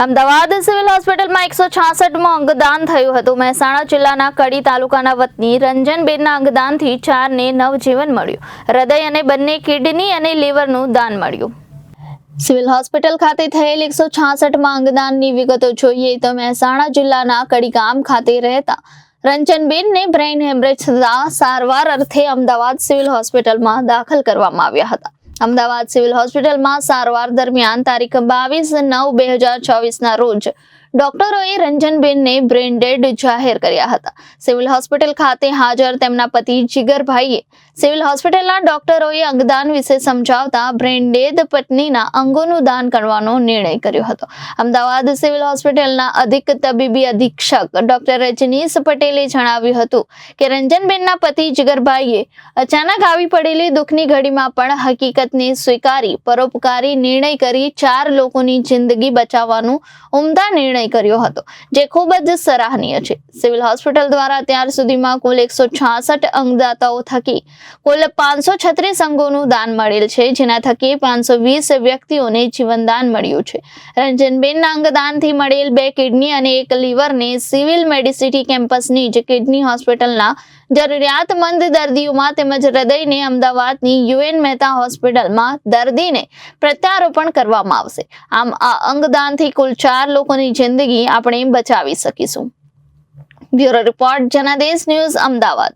Ahmedabad civil હોસ્પિટલમાં 166મું અંગદાન થયું હતું। મહેસાણા જિલ્લાના કડી તાલુકાના વતની રંજનબેનના અંગદાનથી 4ને નવજીવન મળ્યું। હૃદય અને બંને કિડની અને લીવરનું દાન મળ્યું। સિવિલ હોસ્પિટલ ખાતે થયેલ 166માં અંગદાનની વિગતો જોઈએ તો મહેસાણા જિલ્લાના કડી ગામ ખાતે રહેતા રંજનબેનને બ્રેઇન હેમરેજ થતા સારવાર અર્થે અમદાવાદ સિવિલ હોસ્પિટલમાં દાખલ કરવામાં આવ્યા હતા। અમદાવાદ સિવિલ હોસ્પિટલમાં સારવાર દરમિયાન તારીખ 22/9/2024ના રોજ ડોક્ટરોએ રંજનબેનને બ્રેઇન ડેડ જાહેર કર્યા હતા। સિવિલ હોસ્પિટલ ખાતે હાજર તેમના પતિ જીગરભાઈએ સિવિલ હોસ્પિટલના ડોક્ટરોએ અંગદાન વિશે સમજાવતા બ્રેઇન ડેડ પત્નીના અંગોનું દાન કરવાનો નિર્ણય કર્યો હતો। અમદાવાદ સિવિલ હોસ્પિટલના અધિક તબીબી અધિક્ષક ડોક્ટર રજનીશ પટેલે જણાવ્યું હતું કે રંજનબેનના પતિ જીગરભાઈએ અચાનક આવી પડેલી દુઃખની ઘડીમાં પણ હકીકતને સ્વીકારી પરોપકારી નિર્ણય કરી 4 લોકોની જિંદગી બચાવવાનો ઉમદા નિર્ણય કર્યો હતો, જે ખૂબ જ સરાહનીય છે। સિવિલ હોસ્પિટલ દ્વારા અત્યાર સુધીમાં કુલ 166 અંગદાતાઓ થકી કુલ 536 અંગોનું દાન મળેલ છે, જેના થકી 520 વ્યક્તિઓને જીવનદાન મળ્યું છે। રંજનબેનના અંગદાનથી મળેલ 2 કિડની અને 1 લીવરને સિવિલ મેડિસિટી કેમ્પસની જ કિડની હોસ્પિટલના જરૂરિયાતમંદ દર્દીઓમાં તેમજ હૃદયને અમદાવાદની યુએન મહેતા હોસ્પિટલમાં દર્દીને પ્રત્યારોપણ કરવામાં આવશે। આમ આ અંગદાનથી કુલ 4 લોકોની જિંદગી આપણે બચાવી શકીશું। Bureau report Janadesh news, Ahmedabad.